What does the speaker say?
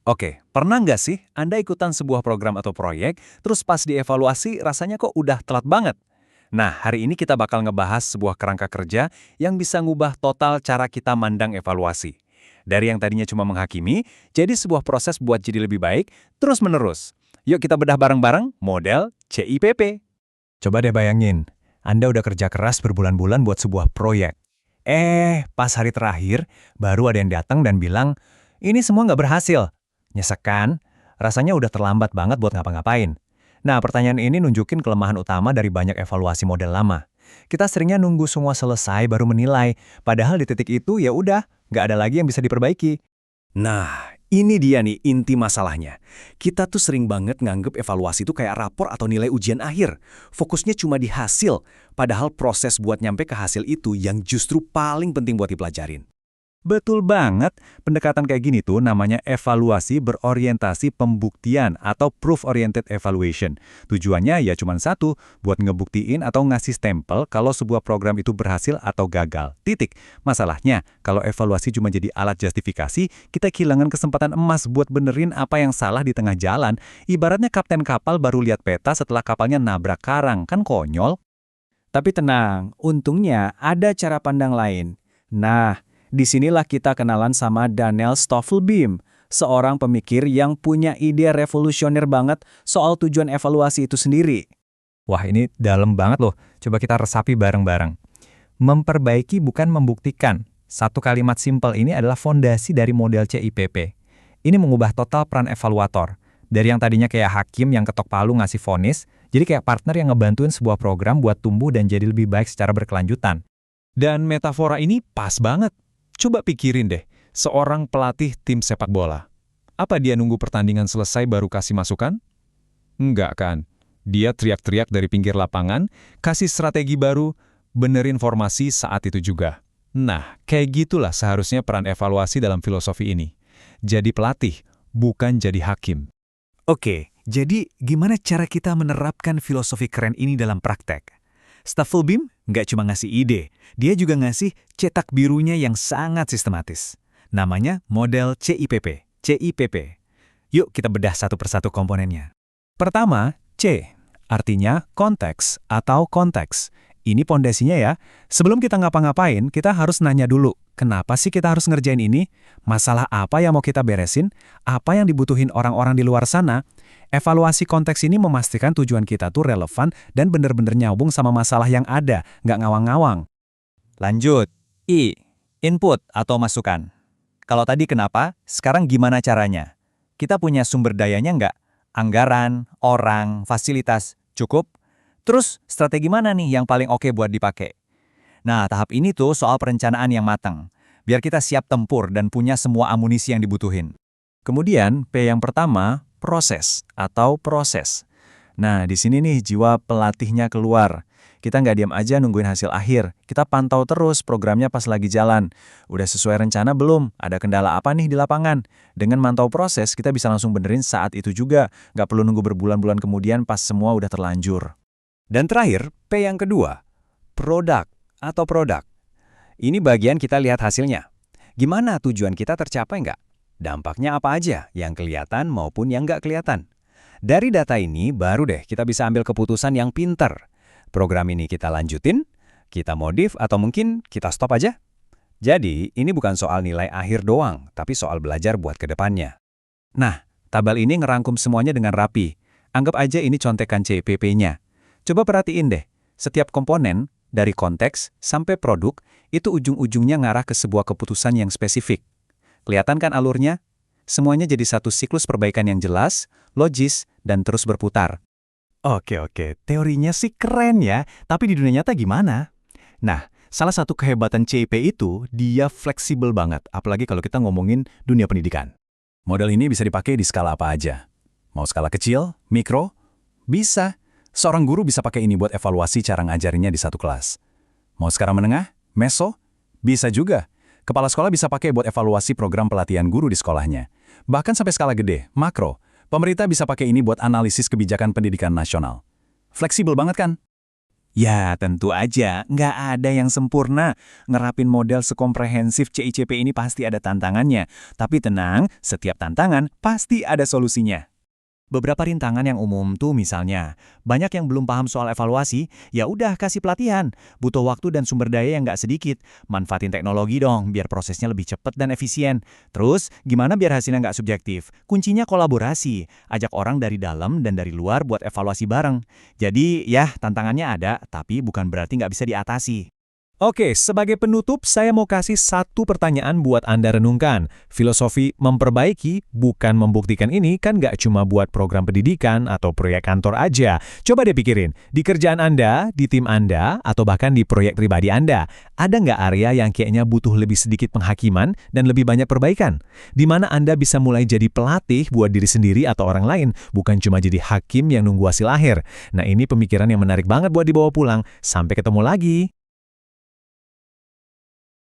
Oke, pernah nggak sih Anda ikutan sebuah program atau proyek, terus pas dievaluasi rasanya kok udah telat banget? Nah, hari ini kita bakal ngebahas sebuah kerangka kerja yang bisa ngubah total cara kita mandang evaluasi. Dari yang tadinya cuma menghakimi, jadi sebuah proses buat jadi lebih baik, terus-menerus. Yuk kita bedah bareng-bareng model CIPP. Coba deh bayangin, Anda udah kerja keras berbulan-bulan buat sebuah proyek. Pas hari terakhir, baru ada yang datang dan bilang, ini semua nggak berhasil. Nyesek kan? Rasanya udah terlambat banget buat ngapa-ngapain. Nah, pertanyaan ini nunjukin kelemahan utama dari banyak evaluasi model lama. Kita seringnya nunggu semua selesai baru menilai, padahal di titik itu ya udah, nggak ada lagi yang bisa diperbaiki. Nah, ini dia nih inti masalahnya. Kita tuh sering banget nganggep evaluasi itu kayak rapor atau nilai ujian akhir. Fokusnya cuma di hasil, padahal proses buat nyampe ke hasil itu yang justru paling penting buat dipelajarin. Betul banget, pendekatan kayak gini tuh namanya evaluasi berorientasi pembuktian atau proof-oriented evaluation. Tujuannya ya cuma satu, buat ngebuktiin atau ngasih stempel kalau sebuah program itu berhasil atau gagal. Titik. Masalahnya, kalau evaluasi cuma jadi alat justifikasi, kita kehilangan kesempatan emas buat benerin apa yang salah di tengah jalan. Ibaratnya kapten kapal baru lihat peta setelah kapalnya nabrak karang, kan konyol? Tapi tenang, untungnya ada cara pandang lain. Nah, disinilah kita kenalan sama Daniel Stoffelbeam, seorang pemikir yang punya ide revolusioner banget soal tujuan evaluasi itu sendiri. Wah, ini dalam banget loh. Coba kita resapi bareng-bareng. Memperbaiki bukan membuktikan. Satu kalimat simpel ini adalah fondasi dari model CIPP. Ini mengubah total peran evaluator. Dari yang tadinya kayak hakim yang ketok palu ngasih vonis, jadi kayak partner yang ngebantuin sebuah program buat tumbuh dan jadi lebih baik secara berkelanjutan. Dan metafora ini pas banget. Coba pikirin deh, seorang pelatih tim sepak bola. Apa dia nunggu pertandingan selesai baru kasih masukan? Enggak kan. Dia teriak-teriak dari pinggir lapangan, kasih strategi baru, benerin formasi saat itu juga. Nah, kayak gitulah seharusnya peran evaluasi dalam filosofi ini. Jadi pelatih, bukan jadi hakim. Oke, jadi gimana cara kita menerapkan filosofi keren ini dalam praktek? Staffelbeam nggak cuma ngasih ide, dia juga ngasih cetak birunya yang sangat sistematis. Namanya model CIPP. CIPP. Yuk kita bedah satu persatu komponennya. Pertama, C, artinya konteks atau konteks. Ini pondasinya ya. Sebelum kita ngapa-ngapain, kita harus nanya dulu, kenapa sih kita harus ngerjain ini? Masalah apa yang mau kita beresin? Apa yang dibutuhin orang-orang di luar sana? Evaluasi konteks ini memastikan tujuan kita tuh relevan dan bener-bener nyambung sama masalah yang ada, nggak ngawang-ngawang. Lanjut, I, input atau masukan. Kalau tadi kenapa, sekarang gimana caranya? Kita punya sumber dayanya nggak? Anggaran, orang, fasilitas, cukup? Terus strategi mana nih yang paling oke buat dipakai? Nah, tahap ini tuh soal perencanaan yang matang. Biar kita siap tempur dan punya semua amunisi yang dibutuhin. Kemudian, P yang pertama, proses atau proses. Nah, di sini nih jiwa pelatihnya keluar. Kita nggak diam aja nungguin hasil akhir. Kita pantau terus programnya pas lagi jalan. Udah sesuai rencana belum? Ada kendala apa nih di lapangan? Dengan mantau proses, kita bisa langsung benerin saat itu juga. Nggak perlu nunggu berbulan-bulan kemudian pas semua udah terlanjur. Dan terakhir, P yang kedua, produk atau produk. Ini bagian kita lihat hasilnya. Gimana tujuan kita tercapai nggak? Dampaknya apa aja, yang kelihatan maupun yang nggak kelihatan. Dari data ini, baru deh kita bisa ambil keputusan yang pinter. Program ini kita lanjutin, kita modif, atau mungkin kita stop aja. Jadi, ini bukan soal nilai akhir doang, tapi soal belajar buat ke depannya. Nah, tabel ini ngerangkum semuanya dengan rapi. Anggap aja ini contekan CPP-nya. Coba perhatiin deh, setiap komponen, dari konteks sampai produk, itu ujung-ujungnya ngarah ke sebuah keputusan yang spesifik. Kelihatan kan alurnya? Semuanya jadi satu siklus perbaikan yang jelas, logis, dan terus berputar. Oke, teorinya sih keren ya, tapi di dunia nyata gimana? Nah, salah satu kehebatan CIP itu, dia fleksibel banget, apalagi kalau kita ngomongin dunia pendidikan. Model ini bisa dipakai di skala apa aja. Mau skala kecil, mikro? Bisa. Seorang guru bisa pakai ini buat evaluasi cara ngajarinnya di satu kelas. Mau skala menengah, meso? Bisa juga. Kepala sekolah bisa pakai buat evaluasi program pelatihan guru di sekolahnya. Bahkan sampai skala gede, makro. Pemerintah bisa pakai ini buat analisis kebijakan pendidikan nasional. Fleksibel banget kan? Ya, tentu aja. Nggak ada yang sempurna. Ngerapin model sekomprehensif CICP ini pasti ada tantangannya. Tapi tenang, setiap tantangan pasti ada solusinya. Beberapa rintangan yang umum tuh misalnya, banyak yang belum paham soal evaluasi, ya udah kasih pelatihan. Butuh waktu dan sumber daya yang nggak sedikit. Manfaatin teknologi dong, biar prosesnya lebih cepat dan efisien. Terus, gimana biar hasilnya nggak subjektif? Kuncinya kolaborasi. Ajak orang dari dalam dan dari luar buat evaluasi bareng. Jadi, ya tantangannya ada, tapi bukan berarti nggak bisa diatasi. Oke, sebagai penutup, saya mau kasih satu pertanyaan buat Anda renungkan. Filosofi memperbaiki, bukan membuktikan ini kan nggak cuma buat program pendidikan atau proyek kantor aja. Coba deh pikirin, di kerjaan Anda, di tim Anda, atau bahkan di proyek pribadi Anda, ada nggak area yang kayaknya butuh lebih sedikit penghakiman dan lebih banyak perbaikan? Di mana Anda bisa mulai jadi pelatih buat diri sendiri atau orang lain, bukan cuma jadi hakim yang nunggu hasil akhir. Nah, ini pemikiran yang menarik banget buat dibawa pulang. Sampai ketemu lagi.